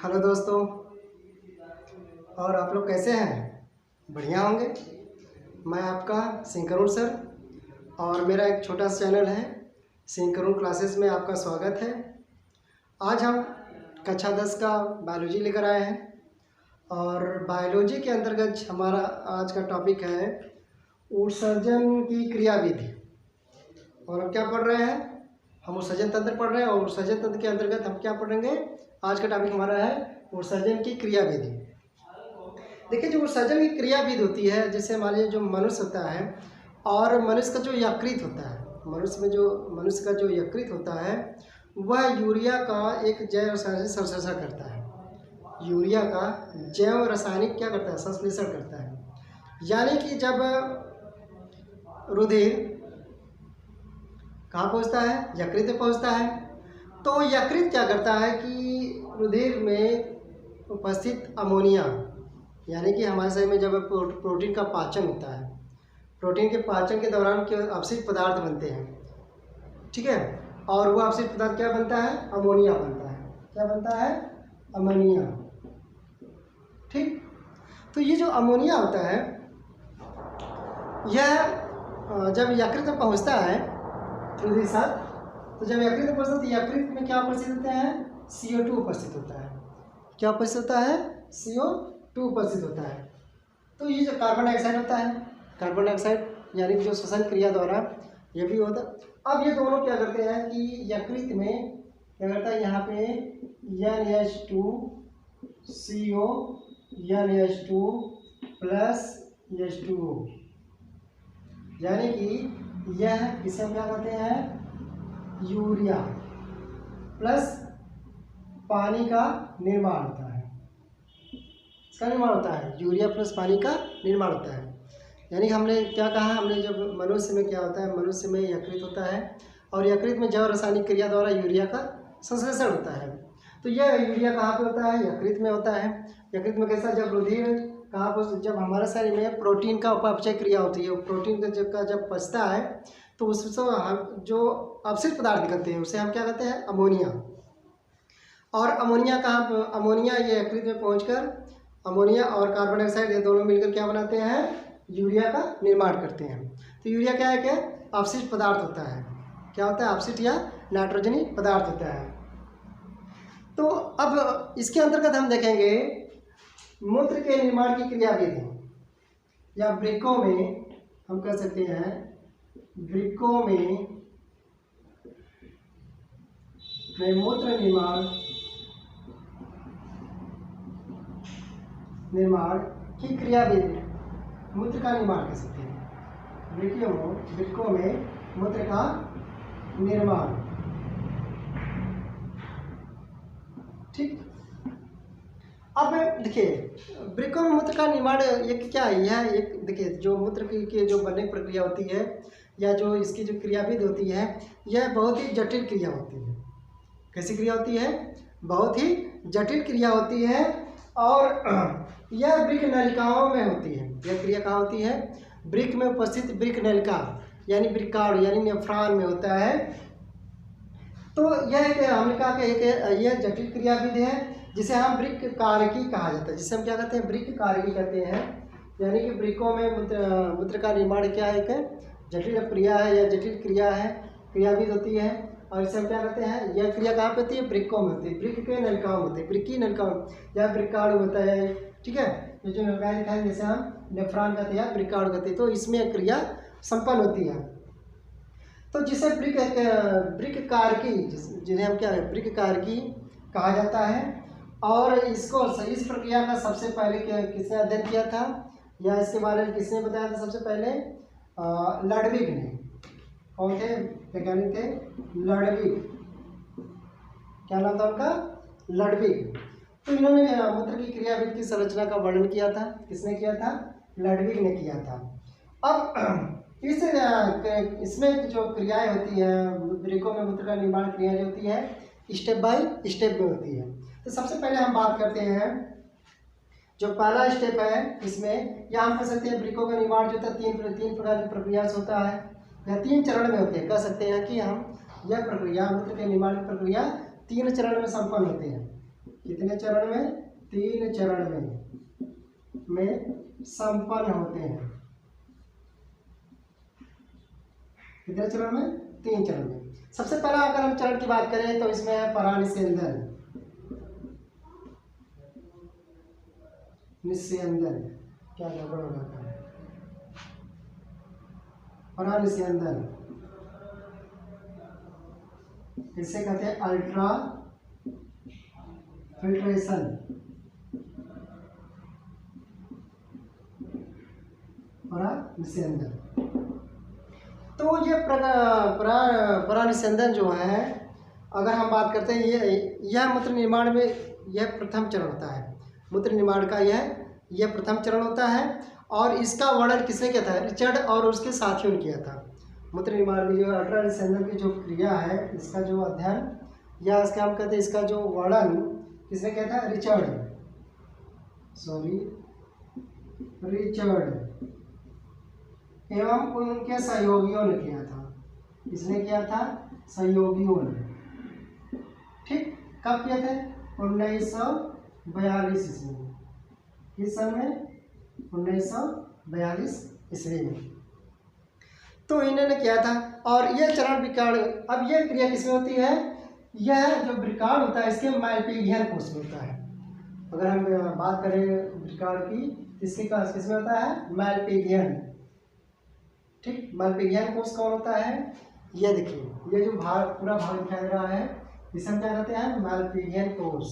Hello दोस्तों, और आप लोग कैसे हैं? बढ़िया होंगे। मैं आपका सिंकरून सर और मेरा एक छोटा सा चैनल है सिंकरून क्लासेस में आपका स्वागत है। आज हम कक्षा 10 का बायोलॉजी लेकर आए हैं और बायोलॉजी के अंतर्गत हमारा आज का टॉपिक है उत्सर्जन की क्रियाविधि। और हम क्या पढ़ रहे हैं? हम उत्सर्जन तंत्र पढ़ रहे हैं और उत्सर्जन तंत्र के अंतर्गत हम क्या पढ़ेंगे? आज का टॉपिक हमारा है उत्सर्जन की क्रियाविधि। देखिए, जो उत्सर्जन की क्रियाविधि होती है, जैसे मान लीजिए जो मनुष्य होता है और मनुष्य का जो यकृत होता है, मनुष्य का जो यकृत होता है वह यूरिया का एक जैव रासायनिक संश्लेषण करता है। यूरिया का जैव रासायनिक क्या करता है? संश्लेषण करता है। यानी कि जब रुधिर कहाँ पहुँचता है? यकृत में पहुँचता है। तो यकृत क्या करता है कि रुधिर में उपस्थित अमोनिया, यानी कि हमारे शरीर में जब प्रोटीन का पाचन होता है, प्रोटीन के पाचन के दौरान क्या अपशिष्ट पदार्थ बनते हैं, ठीक है। और वो अपशिष्ट पदार्थ क्या बनता है? अमोनिया बनता है। क्या बनता है? अमोनिया, ठीक। तो ये जो अमोनिया होता है यह जब यकृत में पहुँचता है रुधिर साथ, तो जब यकृत में पहुँचता है तो यकृत में क्या उपस्थित होता है? CO2 उपस्थित होता है। क्या उपस्थित होता है? CO2 उपस्थित होता है। तो ये जो कार्बन डाइऑक्साइड होता है, कार्बन डाइऑक्साइड यानी कि जो श्वसन क्रिया द्वारा ये भी होता है। अब ये दोनों क्या करते हैं कि यकृत में क्या करता है, यहाँ पे NH2 CO NH2 plus H2O, यानी कि यह इसे हम क्या कहते हैं? यूरिया प्लस पानी का निर्माण होता है। इसका निर्माण होता है, यूरिया प्लस पानी का निर्माण होता है। यानी हमने क्या कहा? हमने जब मनुष्य में क्या होता है, मनुष्य में यकृत होता है और यकृत में जैव रासायनिक क्रिया द्वारा यूरिया का संश्लेषण होता है। तो यह यूरिया कहाँ पे होता है? यकृत में होता है। यकृत में कैसा? जब रुधिर कहाँ पर, जब हमारे शरीर में प्रोटीन का उपापचय क्रिया होती है, प्रोटीन का जब पचता है तो उससे हम जो अपशिष्ट पदार्थ निकलते हैं उसे हम क्या कहते हैं? अमोनिया। और अमोनिया कहाँ पर? अमोनिया ये यकृत में पहुंचकर अमोनिया और कार्बन डाइऑक्साइड ये दोनों मिलकर क्या बनाते हैं? यूरिया का निर्माण करते हैं। तो यूरिया क्या है? क्या अपशिष्ट पदार्थ होता है। क्या होता है? अपशिष्ट या नाइट्रोजनी पदार्थ होता है। तो अब इसके अंतर्गत हम देखेंगे मूत्र के निर्माण की क्रियाविधि, या वृक्कों में हम कह सकते हैं, वृक्कों में मूत्र निर्माण की क्रियाविधि, मूत्र का निर्माण कह सकते हैं। वृक्कों में मूत्र का निर्माण, ठीक। अब देखिए, वृक्कों में मूत्र का निर्माण एक क्या है? यह एक देखिए, जो मूत्र की जो बनने की प्रक्रिया होती है या जो इसकी जो क्रियाविधि होती है, यह बहुत ही जटिल क्रिया होती है। कैसी क्रिया होती है? बहुत ही जटिल क्रिया होती है। और यह वृक्क नलिकाओं में होती है। यह क्रिया कहाँ होती है? वृक्क में उपस्थित वृक्क नलिका यानी वृक्काणु यानी नेफ्रॉन में होता है। तो यह हमने कहा कि यह जटिल क्रियाविधि है जिसे हम वृक्क कारकी कहा जाता है, जिसे हम क्या कहते हैं? वृक्क कारकी कहते हैं। यानी कि वृक्कों में मूत्र का निर्माण क्या है? एक जटिल क्रिया है या जटिल क्रिया है, क्रियाविधि होती है। और इसे हम क्या कहते हैं? यह क्रिया कहाँ पे होती है? वृक्कों में होती है, वृक्क के नलिकाओं में होती है, वृक्की नलिकाओं या वृक्काणु होता है, ठीक है। ये जो नलिकाएं दिखाएंगे जैसे हम नेफ्रॉन कहते हैं या वृक्काणु कहते हैं, तो इसमें क्रिया संपन्न होती है। तो जिसे वृक्क कारकी, जिन्हें हम क्या है? वृक्क कारकी कहा जाता है। और इसको इस प्रक्रिया का सबसे पहले किसने अध्ययन किया था या इसके बारे में किसने बताया था? सबसे पहले लडविग ने। कौन थे? वैज्ञानिक थे लडविग। क्या नाम था उनका? लडविग। तो इन्होंने मूत्र की क्रियाविधि की संरचना का वर्णन किया था। किसने किया था? लडविग ने किया था। अब इसमें जो क्रियाएं होती हैं, वृक्कों में मूत्र का निर्माण क्रिया जो होती है स्टेप बाय स्टेप में होती है। तो सबसे पहले हम बात करते हैं जो पहला स्टेप है इसमें, या हम कह सकते हैं वृक्कों का निर्माण जो होता है तीन प्रकार की प्रक्रिया से होता है या 3 चरण में होते हैं। कह सकते हैं कि हम यह प्रक्रिया, मूत्र के निर्माण की प्रक्रिया 3 चरण में संपन्न होते हैं। कितने कितने चरण में? 3 चरण में संपन्न होते हैं। कितने चरण में? 3 चरण में। सबसे पहला अगर हम चरण की बात करें तो इसमें है परानिस्यंदन। निस्यंदन क्या गड़बड़ हो जाता है? परानिस्यंदन, इसे कहते हैं अल्ट्रा फिल्ट्रेशन। परानिस्यंदन, तो ये परानिस्यंदन जो है, अगर हम बात करते हैं यह मूत्र निर्माण में यह प्रथम चरण होता है। मूत्र निर्माण का यह प्रथम चरण होता है और इसका वर्णन किसने किया था? रिचर्ड और उसके साथियों ने किया था। मूत्र निर्माण में जो अल्ट्रा निस्यंदन की जो क्रिया है, इसका जो अध्ययन या इसका हम कहते हैं इसका जो वर्णन किसने किया था? रिचर्ड एवं उनके सहयोगियों ने किया था। किसने किया था? सहयोगियों ने। ठीक, कब किए थे? 1942 ईस्वी में। किस सन में? 1942 ईस्वी में। तो इन्होंने किया था। और यह चरण विकार, अब यह क्रिया किसमें होती है? यह जो विकार होता है इसके मैल्पिघियन कोष में होता है। अगर हम बात करें विकार की, इसके पास किसमें होता है? मैल्पिघियन। ठीक, मैल्पिघियन कोष कौन होता है? ये देखिए, ये जो पूरा भाग दिखाई दे रहा है, इसे हम क्या कहते हैं? मैल्पिघियन कोष।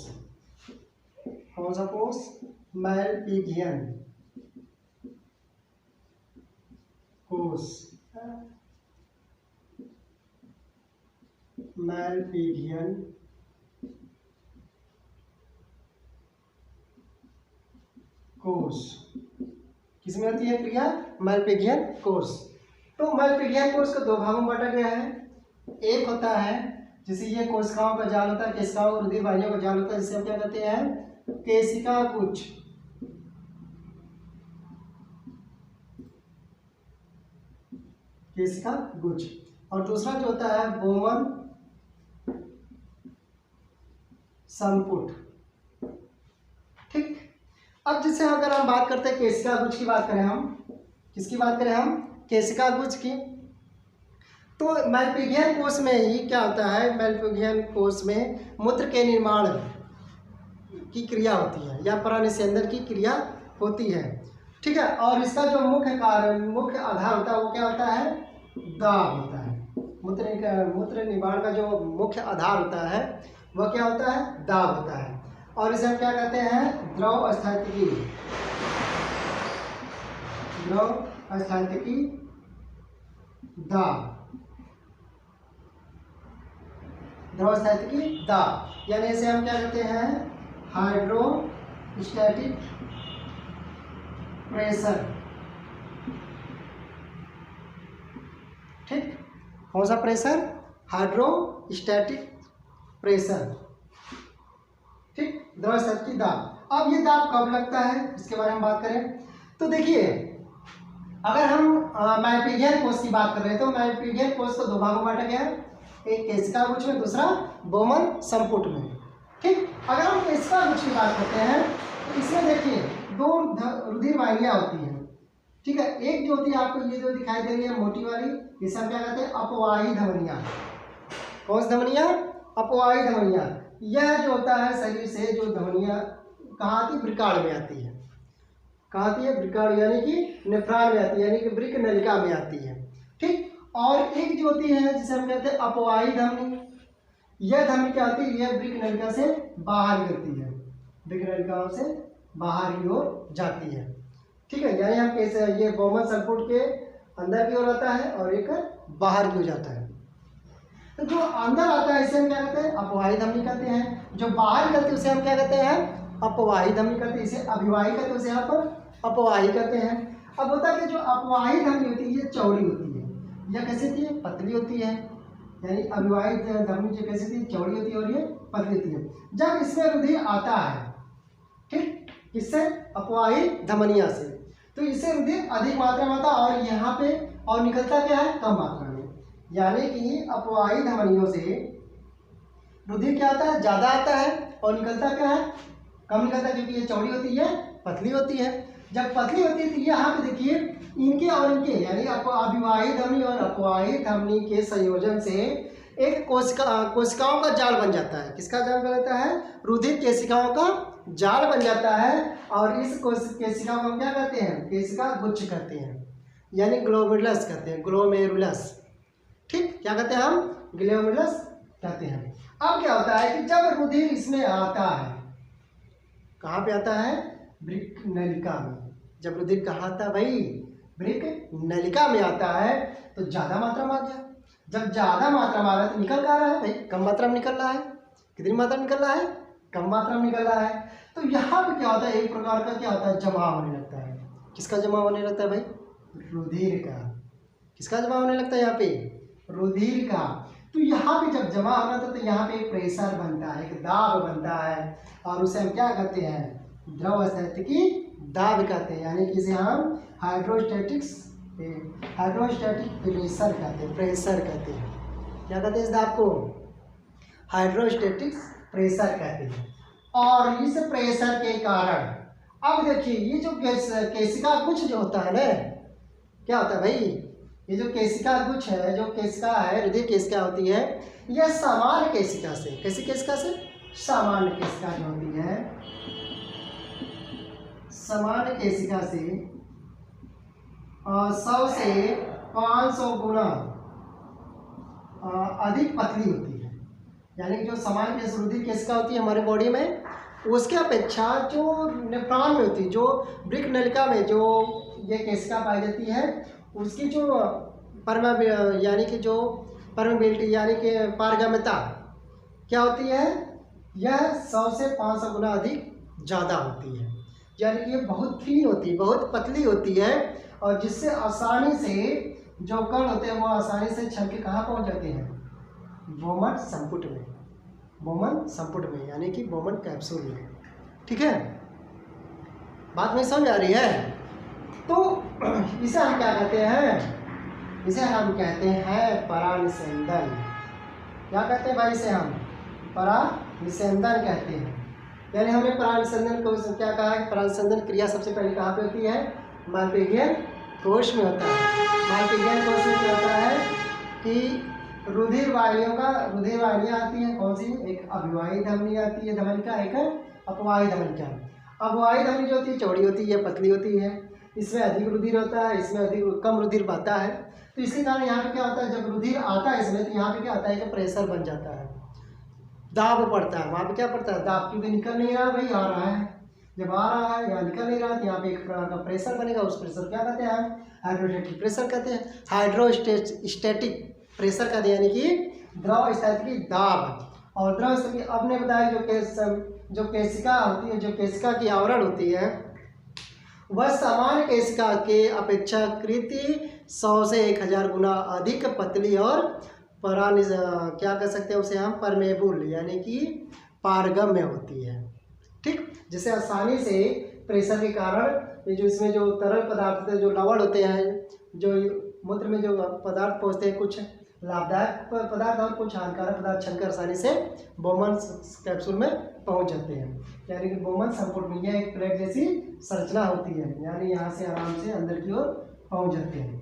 कौन सा कोष? मैल्पिघियन कोष। मैल्पिघियन कोष किसमें होती है क्रिया? मैल्पिघियन कोष। तो मैल्पिघियन कोष को 2 भागों में बांटा गया है। एक होता है जिसे ये कोशिकाओं का जाल होता है, केशिकाओं और रुधिर वाहिनियों का जाल होता है, जिसे हम क्या कहते हैं? केशिका गुच्छ। केशिका गुच्छ। और दूसरा जो होता है बोमन संपुट। ठीक, अब जिसे अगर हम बात करते हैं केशिका गुच्छ की बात करें, हम किसकी बात करें? हम केशिका गुच्छ की। तो मैल्पिघियन कोष में ही क्या होता है? मैल्पिघियन कोष में मूत्र के निर्माण की क्रिया होती है या परानिस्यंदन की क्रिया होती है। ठीक है, और इसका जो मुख्य आधार होता है वो क्या होता है? दाब होता है। मूत्र निर्माण का जो मुख्य आधार होता है वह क्या होता है? दाब होता है। और इसे हम क्या कहते हैं? द्रव स्थैतिकी दाब। द्रव स्थैतिकी दाब, यानी इसे हम क्या कहते हैं? Hydrostatic pressure. ठीक, कौन सा प्रेशर? Hydrostatic pressure. ठीक, द्रव स्थैतिकी दाब। अब ये दाब कब लगता है, इसके बारे में बात करें तो देखिए, अगर हम मैल्पिघियन कोष की बात कर रहे हैं तो मैल्पिघियन कोष को 2 भागों में बांटा गया है। एक केशिका गुच्छ में, दूसरा बोमन संपुट में। ठीक, अगर हम केशिका गुच्छ की बात करते हैं तो इसमें देखिए 2 रुधिर वाहिनियां होती हैं। ठीक है, एक जो होती है आपको ये जो दिखाई दे रही है मोटी वाली, इसे हम क्या कहते हैं? अपवाही धमनियां। कौन सी धमनियां? अपवाही धमनियां। यह जो होता है शरीर से जो धमनियां कहाँ आती? वृक्काण में आती है। कहाँ आती है? वृक्काण, यानी कि नेफ्रॉन में आती है, यानी कि वृक्क नलिका में आती है। ठीक, और एक जो होती है जिसे हम कहते हैं अपवाही धमनी। यह धमनी क्या होती है? यह वृक्क नलिका से बाहर गिरती है, वृक्क नलिकाओं से बाहर की ओर जाती है। ठीक है, यानी हम कैसे, ये बोमन संपुट के अंदर की ओर आता है और एक बाहर की ओर जाता है। तो जो अंदर आता है इसे हम क्या कहते हैं? अपवाही धमनी कहते हैं। जो बाहर निकलती है उसे हम क्या कहते हैं? अपवाही धमनी कहते हैं। इसे अभिवाही कहते हैं, उसे यहाँ पर अपवाही कहते हैं। अब होता है कि जो अपवाही धमनी होती है ये चौड़ी होती है, या कैसी होती है? पतली होती है। यानी अभिवाही धमनी जो कैसी होती है? चौड़ी होती है और ये पतली होती है। जब इसमें रुधिर आता है, ठीक, इससे अपवाही धमनिया से, तो इससे रुधिर अधिक मात्रा में आता है और यहाँ पे और निकलता क्या है? कम मात्रा में। यानी कि अपवाही धमनियों से रुधिर क्या आता है? ज़्यादा आता है और निकलता क्या है, कम निकलता है, क्योंकि ये चौड़ी होती है, पतली होती है। जब पतली होती है तो यहाँ पे देखिए इनके और इनके यानी अविवाहित धमनी और अपवाहित धमनी के संयोजन से एक कोशिकाओं का जाल बन जाता है। किसका जाल बन जाता है? रुधिर केशिकाओं का जाल बन जाता है। और इस केशिकाओं को क्या कहते हैं? केशिका गुच्छ कहते हैं, यानी ग्लोमेरुलस कहते हैं, ग्लोमेरुलस। ठीक, क्या कहते हैं हम? ग्लोमेरुलस कहते हैं। अब क्या होता है कि जब रुधिर इसमें आता है, कहाँ पे आता है? वृक्क नलिका में। जब रुधिर कहाँ आता है भाई? वृक्क नलिका में आता है, तो ज़्यादा मात्रा में आ गया। जब ज़्यादा मात्रा में आ रहा है तो निकल कहाँ रहा है भाई? कम मात्रा में निकल रहा है। कितनी मात्रा में निकल रहा है? कम मात्रा में निकल रहा है। तो यहाँ पे क्या होता है? एक प्रकार का क्या होता है? जमा होने लगता है। किसका जमा होने लगता है भाई? रुधिर का। किसका जमा होने लगता है यहाँ पे? रुधिर का। तो यहाँ पे जब जमा होना था तो यहाँ पे एक प्रेशर बनता है, एक दाब बनता है, और उसे हम क्या कहते हैं? द्रव स्थितिकी दाब कहते हैं, यानी कि इसे हम हाइड्रोस्टैटिक प्रेशर कहते हैं। प्रेशर कहते हैं, क्या कहते हैं इस दाब को? हाइड्रोस्टैटिक प्रेशर कहते हैं। और इस प्रेशर के कारण अब देखिए ये जो केशिका गुच्छ जो होता है ना, क्या होता है भाई? ये जो केशिका गुच्छ है, जो केशिका है, रुधिर केशिका होती है, यह सामान्य केशिका से, कैसी केशिका से? सामान्य केशिका जो होती है, सामान्य केशिका से 100 से 500 गुना अधिक पतली होती है। यानी जो सामान्य रुधिर केशिका होती है हमारे बॉडी में, उसके अपेक्षा जो नेफ्रॉन में होती है, जो वृक्क नलिका में जो ये केशिका पाई जाती है, उसकी जो यानी कि जो परमेबिलिटी यानी कि पारगम्यता क्या होती है? यह 100 से 500 गुना अधिक ज़्यादा होती है। यानी कि ये बहुत थीन होती है, बहुत पतली होती है, और जिससे आसानी से जो कण होते हैं वो आसानी से छल के कहाँ पहुँच जाते हैं? बोमन संपुट में। बोमन संपुट में यानी कि बोमन कैप्सूल में। ठीक है, बात में समझ आ रही है? तो इसे हम क्या कहते हैं? इसे हम कहते हैं परानिषेधन। क्या कहते हैं भाई? इसे हम परानिषेधन कहते हैं। यानी हमने परानिषेधन को क्या कहा है? परानिषेधन क्रिया सबसे पहले कहाँ पे होती है? मालपेशियन कोश में होता है। मालपेशियन कोश में क्या होता है कि रुधिर वाहिनियाँ आती हैं। कौन सी? एक अविवाहित धमनी आती है, धमनिका, एक अपवाहित धमनिका। अपवाहित धमनी जो होती है चौड़ी होती है, पतली होती है, इसमें अधिक रुधिर होता है, इसमें अधिक कम रुधिर बहता है। तो इसी कारण यहाँ पे क्या होता है? जब रुधिर आता है इसमें, तो यहाँ पे क्या आता है कि प्रेशर बन जाता है, दाब पड़ता है। वहाँ पे क्या पड़ता है? दाब, क्योंकि निकल नहीं रहा भाई, आ रहा है। जब आ रहा है या निकल नहीं रहा तो यहाँ पे एक प्रकार का प्रेशर बनेगा। उस प्रेशर क्या कहते हैं? हाइड्रोस्टैटिक प्रेशर कहते हैं। हाइड्रोस्टैटिक प्रेशर कहते हैं, यानी कि द्रव स्थितिकी दाब। और द्रव स्थितिकी अब ने बताया जो केशिका होती है, जो केशिका की आवरण होती है, वह सामान्य केशिका के अपेक्षाकृत 100 से 1000 गुना अधिक पतली और क्या कह सकते हैं उसे हम? परमेबुल यानी कि पारगम्य होती है। ठीक, जिसे आसानी से प्रेशर के कारण ये जो इसमें जो तरल पदार्थ होते हैं, जो लवण होते हैं, जो मूत्र में जो पदार्थ पहुँचते हैं, कुछ लाभदायक पदार्थ और कुछ हानिकारक पदार्थ छलकर आसानी से बोमन कैप्सूल में पहुंच जाते हैं। यानी कि बोमन संपुट में यह एक प्लेट जैसी संरचना होती है, यानी यहाँ से आराम से अंदर की ओर पहुंच जाते हैं।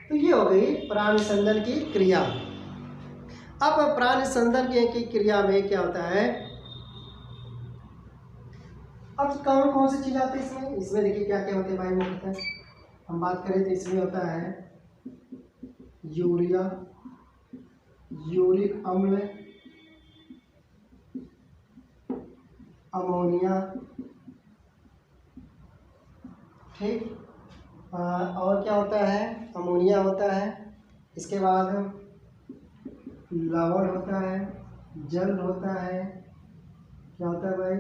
तो ये हो गई प्राणिसंधान की क्रिया। अब प्राणिसंधान की क्रिया में क्या होता है? अब कौन कौन सी चीज़ आती है इसमें? इसमें देखिए क्या क्या होते हैं भाई मुख्यतः हम बात करें तो इसमें होता है यूरिया, यूरिक अम्ल, अमोनिया, ठीक, और क्या होता है? अमोनिया होता है, इसके बाद लवण होता है, जल होता है, क्या होता है भाई?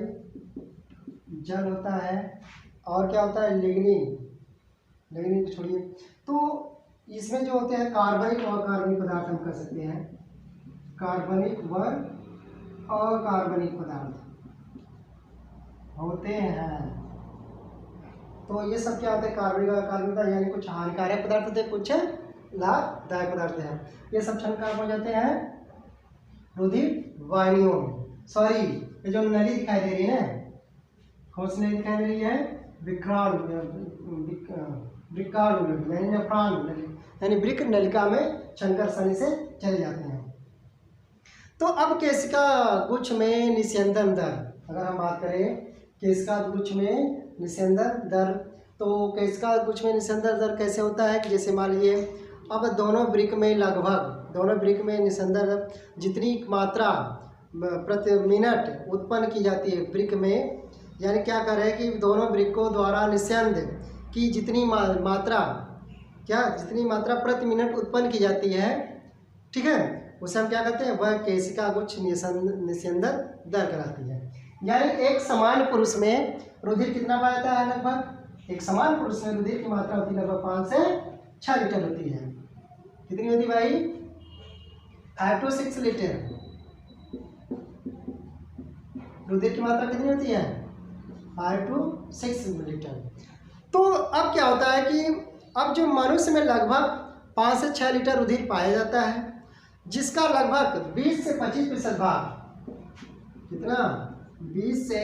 जल होता है, और क्या होता है? लिग्निन। लिग्निन छोड़िए, तो इसमें जो होते हैं कार्बनिक और कार्बनिक पदार्थ हम कर सकते हैं, कार्बनिक व अकार्बनिक पदार्थ होते हैं। तो ये सब क्या होते हैं? कार्बनिक और अकार्बनिक, यानी कुछ हानिकारक पदार्थ होते हैं, कुछ लाभदायक पदार्थ हैं। ये सब क्षण कहाँ हो जाते हैं? रुधिर वाहिनियों में, सॉरी ये जो नली दिखाई दे रही है ना, कौन सी नली दिखाई दे रही है? विक्राल विक्राल नली यानी नेफ्रॉन नली, यानी वृक्क नलिका में शंकर शनि से चले जाते हैं। तो अब केशिका गुच्छ में निस्यंदन दर, अगर हम बात करें केशिका गुच्छ में निस्यंदन दर, तो केशिका गुच्छ में निस्यंदन दर कैसे होता है कि जैसे मान लीजिए अब दोनों वृक्क में निस्यंदन दर जितनी मात्रा प्रति मिनट उत्पन्न की जाती है वृक्क में, यानी क्या कर रहे हैं कि दोनों वृक्कों द्वारा निस्यंद की जितनी मात्रा प्रति मिनट उत्पन्न की जाती है, ठीक है, उसे हम क्या कहते हैं? वह केशिका गुच्छ निस्यंदन दर कहलाती है। यानी एक समान पुरुष में रुधिर कितना पाया जाता है? लगभग एक समान पुरुष में रुधिर की मात्रा होती है लगभग 5 से 6 लीटर होती है। कितनी होती भाई? 5 to 6 लीटर रुधिर की मात्रा कितनी होती है? 5 to 6 लीटर। तो अब क्या होता है कि अब जो मनुष्य में लगभग 5 से 6 लीटर रुधिर पाया जाता है, जिसका लगभग 20 से 25% भाग, कितना? 20 से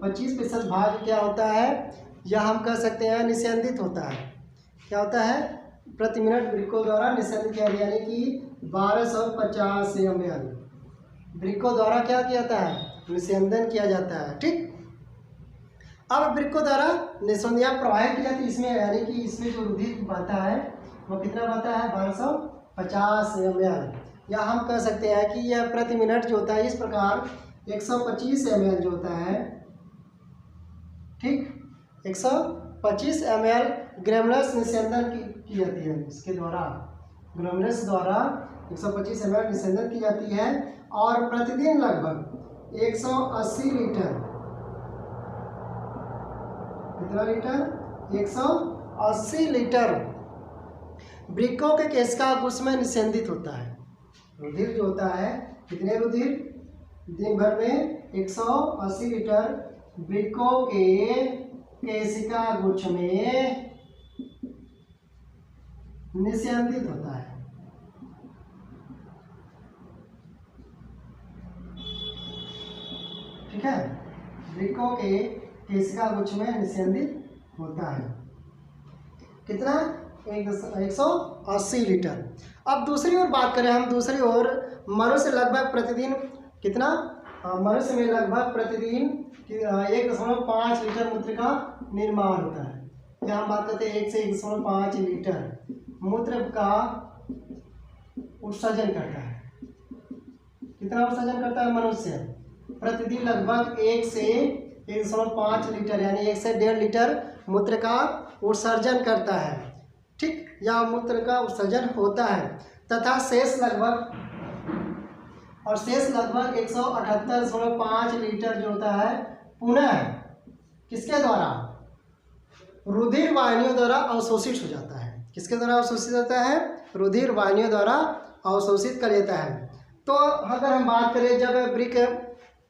25% भाग क्या होता है? या हम कह सकते हैं निस्यंदित होता है। क्या होता है? प्रति मिनट वृक्कों द्वारा निस्यंदित किया, यानी कि 1250 ml वृक्कों द्वारा क्या किया जाता है? निस्यंदन किया जाता है। ठीक, अब वृक्कों द्वारा निस्यंदन प्रवाहित की जाती है इसमें, यानी कि इसमें जो रुधिर बहता है वो कितना बहता है? 1250 ml, या हम कह सकते हैं कि यह प्रति मिनट जो होता है इस प्रकार 125 ml जो होता है, ठीक, 125 ml ग्रैमुलस निस्यंदन की जाती है। इसके द्वारा ग्रैमुलस द्वारा 125 ml निस्यंदन की जाती है, और प्रतिदिन लगभग 180 लीटर, कितना लीटर? 180 लीटर वृक्कों के केशिका गुच्छ में निस्यंदित होता है। रुधिर जो होता है, कितने रुधिर? दिन भर में 180 लीटर वृक्कों के केशिका गुच्छ में निस्यंदित होता है। ठीक है, वृक्कों के केशिका गुच्छ में निस्यंदित होता है। कितना? 180 लीटर। अब दूसरी ओर बात करें हम, दूसरी ओर मनुष्य लगभग प्रतिदिन कितना? मनुष्य में लगभग प्रतिदिन 1.5 लीटर मूत्र का निर्माण होता है। क्या हम बात करते हैं? 1 से 1.5 लीटर मूत्र का उत्सर्जन करता है। कितना उत्सर्जन करता है मनुष्य? प्रतिदिन लगभग 1 से 1.5 लीटर, यानी 1 से 1.5 लीटर मूत्र का उत्सर्जन करता है। ठीक, या मूत्र का उत्सर्जन होता है, तथा शेष लगभग 178.5 लीटर जो होता है पुनः किसके द्वारा? रुधिर वाहिनियों द्वारा अवशोषित हो जाता है। किसके द्वारा अवशोषित होता है? रुधिर वाहिनियों द्वारा अवशोषित कर लेता है। तो अगर हम बात करें जब वृक्क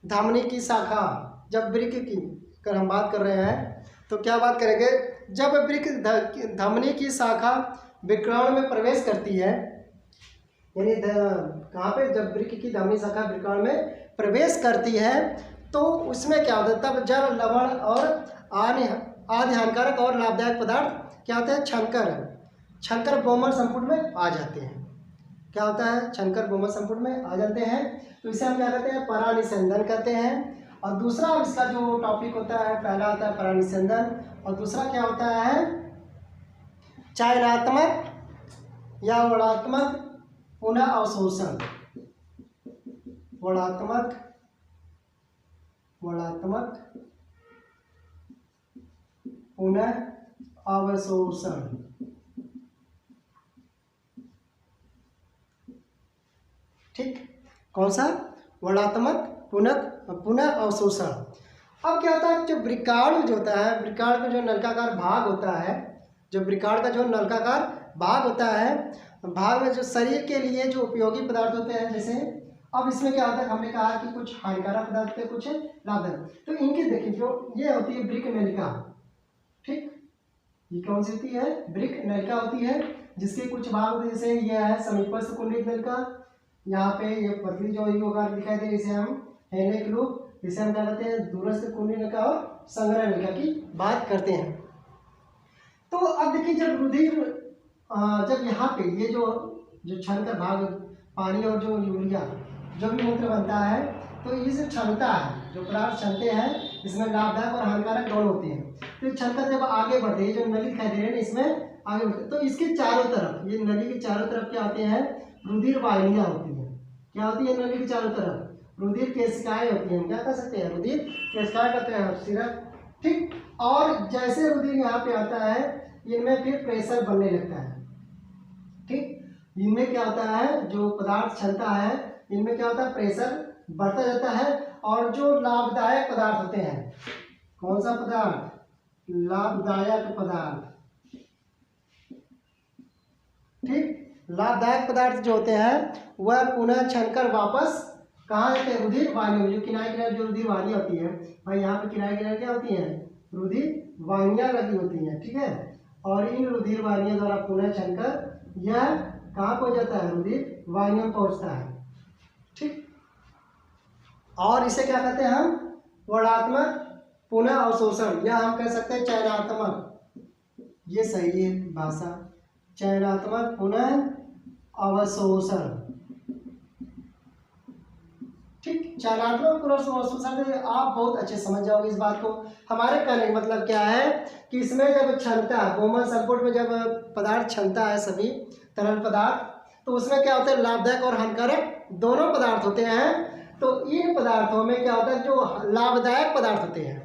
धमनी की शाखा, जब वृक्क की अगर हम बात कर रहे हैं तो क्या बात करेंगे? जब वृक्क धमनी की शाखा विकर्ण में प्रवेश करती है, यानी कहाँ पे? जब वृक्क की धमनी शाखा विकर्ण में प्रवेश करती है तो उसमें क्या होता है? तब जल, लवण और आदि हानिकारक और लाभदायक पदार्थ क्या होते हैं? छंकर बोमर संपुट में आ जाते हैं। क्या होता है? छंकर बोमर संपुट में आ जाते हैं। तो इसे हम क्या कहते हैं? परानिस्यंदन कहते हैं। और दूसरा इसका जो टॉपिक होता है, पहला होता है परानिस्यंदन, और दूसरा क्या होता है? चयनात्मक या वर्णात्मक पुनः अवशोषण। वर्णात्मक पुनः अवशोषण। ठीक, कौन सा? वर्णात्मक पुनः अवशोषण। अब क्या होता है? जो वृक्काणु जो होता है, वृक्काणु का जो नलिकाकार भाग होता है, जो वृक्काणु का जो नलिकाकार भाग होता है, भाग में जो शरीर के लिए जो उपयोगी पदार्थ होते हैं, जैसे अब इसमें क्या होता है? हमने कहा कि कुछ हानिकारक पदार्थ थे, कुछ लाभदायक। तो इनकी देखिए, जो ये होती है वृक्क नलिका, ठीक, ये कौन सी होती है? वृक्क नलिका होती है, जिसके कुछ भाग होते हैं, जैसे ये है समीपस्थ कुंडलित नलिका, यहाँ पे ये पतली जो योगा दिखाई दे रही है, इसे हम हेलेक लूप इसे हम क्या कहते हैं, दूरस्थ कुंडली नलिका और संग्रह नलिका की बात करते हैं। तो अब देखिए जब रुधिर जब यहाँ पे ये जो छानकर भाग पानी और जो यूरिया जो भी मूत्र बनता है, तो ये जो क्षमता है, जो पदार्थ क्षमते हैं, इसमें लाभदायक और हानिकारक दोनों होती हैं। तो ये क्षमता जब आगे बढ़ते हैं, जो नली दिखाई दे रही है इसमें आगे बढ़ते, तो इसके चारों तरफ, ये नली के चारों तरफ क्या होते हैं, रुधिर वाहिनियाँ होती हैं। क्या होती है नली के चारों तरफ? रुधिर केशिकाएं होती हैं। क्या कह सकते हैं, रुधिर केशिकाएं कहते हैं सिर्फ, ठीक। और जैसे रुधिर यहाँ पे आता है, इनमें फिर प्रेशर बनने लगता है, ठीक। इनमें क्या होता है, जो पदार्थ क्षमता है, इनमें क्या होता है, प्रेशर बढ़ता जाता है। और जो लाभदायक पदार्थ होते हैं, कौन सा पदार्थ, लाभदायक पदार्थ, ठीक। लाभदायक पदार्थ जो होते हैं वह पुनः छनकर वापस कहाँ जाते हैं, रुधिर वाहिनियों, जो किनारे किनारे जो रुधिर वाहिनियाँ होती है भाई, यहाँ पे किनारे किनारे क्या होती हैं, रुधिर वाहिनियाँ लगी होती हैं, ठीक है। और इन रुधिर वाहिनियों द्वारा पुनः छनकर यह कहाँ पहुँच जाता है, रुधिर वाहिनियों में पहुँचता है, ठीक। और इसे क्या कहते हैं हम, वर्णात्मक पुनः अवशोषण, या हम कह सकते हैं चयनात्मक, ये सही है भाषा, चयनात्मक पुनः अवशोषण, ठीक। चयनात्मक पुनः अवशोषण आप बहुत अच्छे समझ जाओगे इस बात को। हमारे कहने का मतलब क्या है कि इसमें जब क्षमता, बोमन सल्फेट में जब पदार्थ क्षमता है, सभी तरल पदार्थ, तो उसमें क्या होता है, लाभदायक और हानिकारक दोनों पदार्थ होते हैं। तो इन पदार्थों में क्या होता है, जो लाभदायक पदार्थ होते हैं,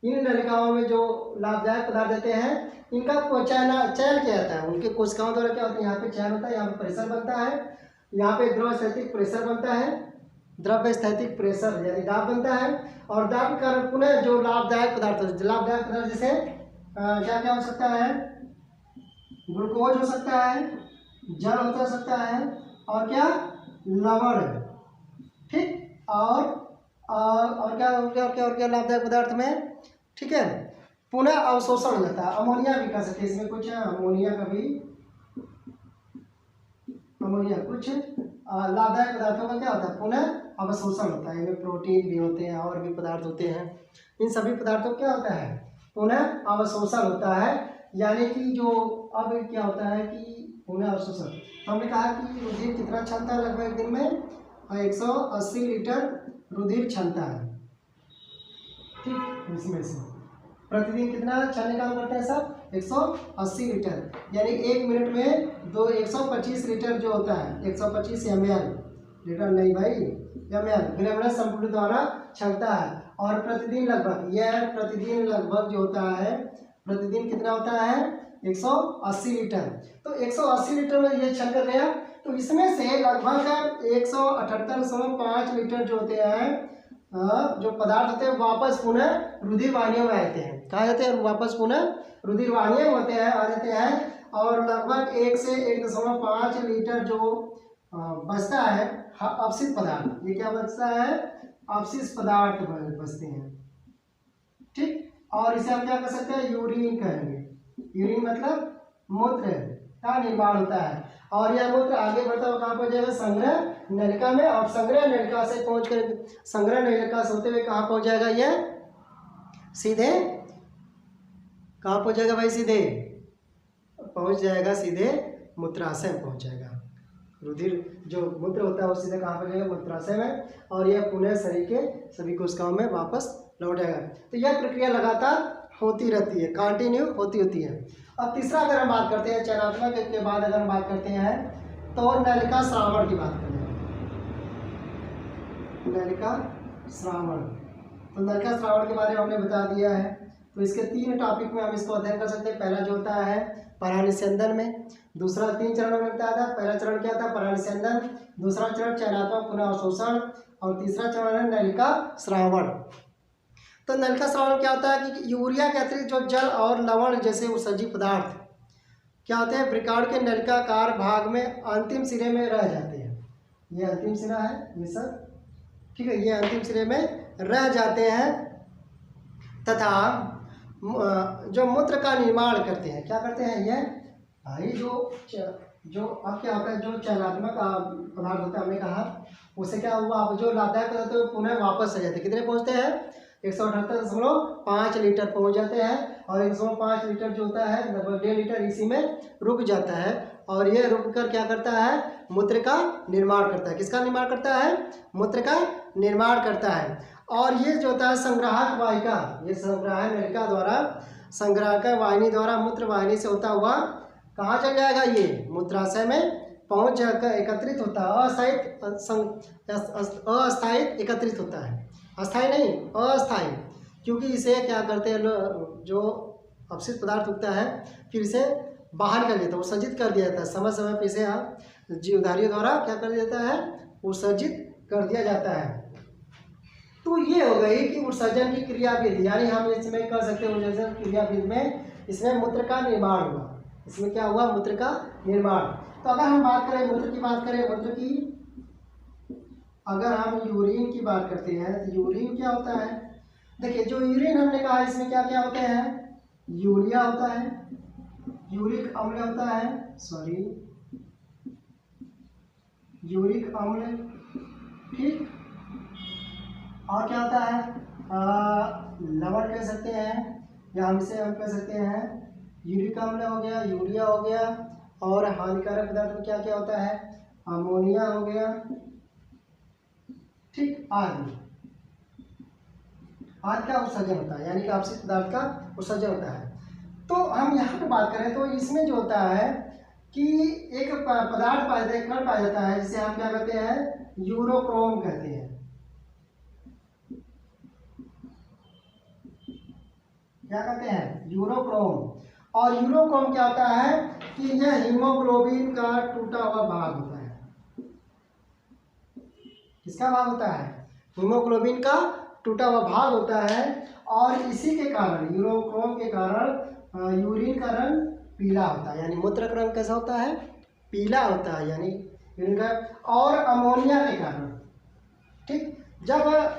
इन नलिकाओं में जो लाभदायक पदार्थ देते हैं, इनका चयन किया जाता है। उनके कोशिकाओं द्वारा क्या होता है, यहाँ पे चयन होता है, यहाँ पे प्रेशर बनता है, यहाँ पे द्रव स्थैतिक प्रेशर बनता है, द्रव्य स्थैतिक प्रेशर यानी दाब बनता है। और दाब के कारण पुनः जो लाभदायक पदार्थ होते हैं, लाभदायक पदार्थ जैसे क्या क्या हो सकता है, ग्लूकोज हो सकता है, जल हो सकता है, और क्या, लवण, ठीक। और क्या लाभदायक पदार्थ में, ठीक है, पुनः अवशोषण हो जाता है। अमोनिया भी कह सकते हैं, इसमें कुछ अमोनिया का भी, अमोनिया कुछ लाभदायक पदार्थों का क्या होता है, पुनः अवशोषण होता है। इनमें प्रोटीन भी होते हैं और भी पदार्थ होते हैं। इन सभी पदार्थों क्या होता है, पुनः अवशोषण होता है। यानी कि जो अब क्या होता है कि पुनः अवशोषण, तो हमने कहा कि रुधिर कितना क्षमता है, लगभग एक दिन में 180 लीटर रुधिर क्षमता है, ठीक। इसमें से प्रतिदिन कितना छानने काम करते हैं सब, 180 लीटर, यानी एक मिनट में 125 लीटर जो होता है, 125 ml, लीटर नहीं भाई, ml, विनिर्माण संपूर्ण द्वारा क्षमता है। और प्रतिदिन लगभग, यह प्रतिदिन लगभग जो होता है, प्रतिदिन कितना होता है, 180 लीटर। तो 180 लीटर में ये छन कर गया, तो इसमें से लगभग 178.5 लीटर जो होते हैं, जो पदार्थ होते हैं, वापस पुनः रुधिर वाहिनियों में आते हैं। कहाँ जाते हैं, वापस पुनः रुधिर वाहिनियों में होते हैं, आ जाते हैं। और लगभग 1 से 1.5 लीटर जो बचता है अपशिष्ट पदार्थ, ये क्या बचता है, अपशिष्ट पदार्थ बचते हैं, ठीक। और इसे हम क्या कर सकते हैं, यूरिन कहेंगे। यूरिन मतलब मूत्र का निर्माण होता है। और यह मूत्र आगे बढ़ता हुआ कहाँ पहुँच जाएगा, संग्रह नलिका में। और संग्रह नलिका से पहुँचकर, संग्रह नलिका से होते हुए कहाँ पहुँच जाएगा, यह सीधे कहाँ पहुँच जाएगा भाई, सीधे पहुँच जाएगा, सीधे मूत्राशय में पहुँच जाएगा। रुधिर जो मूत्र होता है वो सीधे कहाँ पहुँच जाएगा, मूत्राशय में। और यह पुनः शरीर के सभी कोशिकाओं में वापस लौट जाएगा। तो यह प्रक्रिया लगातार होती रहती है, कंटिन्यू होती है। अब तीसरा अगर हम बात करते हैं, चयनात्मक के बाद अगर हम बात करते हैं, तो नलिका श्रावण की बात करते हैं। नलिका श्रावण, तो नलिका श्रावण के बारे में हमने बता दिया है। तो इसके 3 टॉपिक में हम इसको अध्ययन कर सकते हैं। पहला जो होता है परानिस्यंदन में, दूसरा 3 चरणों में बताया था। पहला चरण क्या था, परानिस्यंदन, दूसरा चरण चयनात्मक पुनः अवशोषण, और तीसरा चरण है नलिका श्रावण। तो नलिका श्रावण क्या होता है कि यूरिया के अतिरिक्त जो जल और लवण जैसे उत्सर्जी पदार्थ क्या होते हैं, वृकाणु के नलिकाकार भाग में अंतिम सिरे में रह जाते हैं। ये अंतिम सिरा है, ये सब ठीक है, ये अंतिम सिरे में रह जाते हैं, तथा जो मूत्र का निर्माण करते हैं। क्या करते हैं, ये भाई जो जो अब क्या होता है, जो चयनात्मक पदार्थ होता है, हमने कहा उससे क्या हुआ, आप जो लाभदायक पदार्थ तो पुनः वापस आ जाते हैं। कितने पहुंचते हैं, 178.5 लीटर पहुंच जाते हैं। और 105 लीटर जो होता है लगभग 1.5 लीटर इसी में रुक जाता है। और ये रुक कर क्या करता है, मूत्र का निर्माण करता है। किसका निर्माण करता है, मूत्र का निर्माण करता है। और ये जो होता है संग्राहक वाहिका, ये संग्राहक नलिका द्वारा, संग्राहक वाहिनी द्वारा मूत्र वाहिनी से होता हुआ कहाँ चल जाएगा, ये मूत्राशय में पहुंच जाकर एकत्रित होता है। अस्थायी एकत्रित होता है, अस्थायी नहीं अस्थायी, क्योंकि इसे क्या करते हैं जो अपशिष्ट पदार्थ उगता है फिर इसे बाहर कर देता है, उत्सर्जित कर दिया जाता है। समय समय पर इसे जीवधारियों द्वारा क्या कर दिया जाता है, उत्सर्जित कर दिया जाता है। तो ये हो गई कि उत्सर्जन की क्रियाविधि, यानी हम इसमें कर सकते हैं उत्सर्जन क्रियाविधि में इसमें मूत्र का निर्माण हुआ। इसमें क्या हुआ, मूत्र का निर्माण। तो अगर हम बात करें मूत्र की, बात करें मूत्र की, अगर हम यूरिन की बात करते हैं तो यूरिन क्या होता है, देखिए जो यूरिन हमने कहा इसमें क्या क्या होते हैं, यूरिया होता है, यूरिक अम्ल होता है, यूरिक अम्ल, ठीक। और क्या होता है, लवण कह सकते हैं, या हम कह सकते हैं यूरिक अम्ल हो गया, यूरिया हो गया। और हानिकारक पदार्थ में क्या क्या होता है, अमोनिया हो गया, ठीक, आदि का उत्सर्जन होता है, यानी कि अपशिष्ट पदार्थ का उत्सर्जन होता है। तो हम यहाँ पे बात करें तो इसमें जो होता है कि एक पदार्थ पाया जाता है जिसे हम क्या कहते हैं, यूरोक्रोम कहते हैं। क्या कहते हैं, यूरोक्रोम। और यूरोक्रोम क्या होता है कि यह हीमोग्लोबिन का टूटा हुआ भाग होता है। किसका भाग होता है, हीमोग्लोबिन का टूटा हुआ भाग होता है। और इसी के कारण, यूरोक्रोम के कारण यूरिन का रंग पीला होता है, यानी मूत्र का रंग कैसा होता है, पीला होता है, यानी यूरिन का। और अमोनिया के कारण, ठीक, जब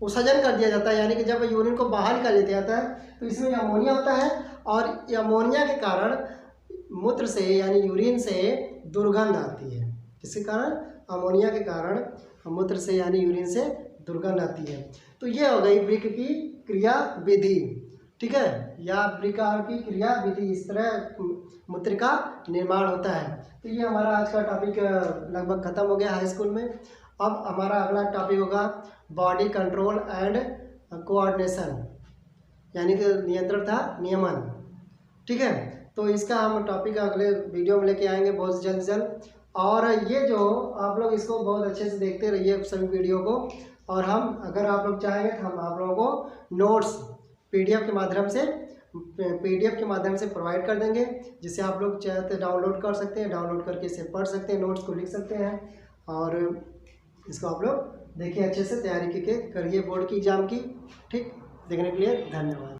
उत्सर्जन कर दिया जाता है, यानी कि जब यूरिन को बाहर निकाल दिया जाता है तो इसमें अमोनिया होता है। और अमोनिया के कारण मूत्र से यानी यूरिन से दुर्गंध आती है। किसके कारण, अमोनिया के कारण मूत्र से यानी यूरिन से दुर्गंध आती है। तो ये हो गई वृक्क की क्रिया विधि, ठीक है, या वृक्कार की क्रिया विधि, इस तरह मूत्र का निर्माण होता है। तो ये हमारा आज का टॉपिक लगभग खत्म हो गया हाई स्कूल में। अब हमारा अगला टॉपिक होगा बॉडी कंट्रोल एंड कोऑर्डिनेशन, यानी कि नियंत्रण तथा नियमन, ठीक है। तो इसका हम टॉपिक अगले वीडियो में लेके आएंगे बहुत जल्द। और ये जो आप लोग इसको बहुत अच्छे से देखते रहिए सभी वीडियो को। और हम अगर आप लोग चाहेंगे तो हम आप लोगों को नोट्स पीडीएफ के माध्यम से प्रोवाइड कर देंगे, जिसे आप लोग चाहे तो डाउनलोड कर सकते हैं, डाउनलोड करके इसे पढ़ सकते हैं, नोट्स को लिख सकते हैं। और इसको आप लोग देखिए, अच्छे से तैयारी करके करिए बोर्ड की एग्ज़ाम की, ठीक। देखने के लिए धन्यवाद।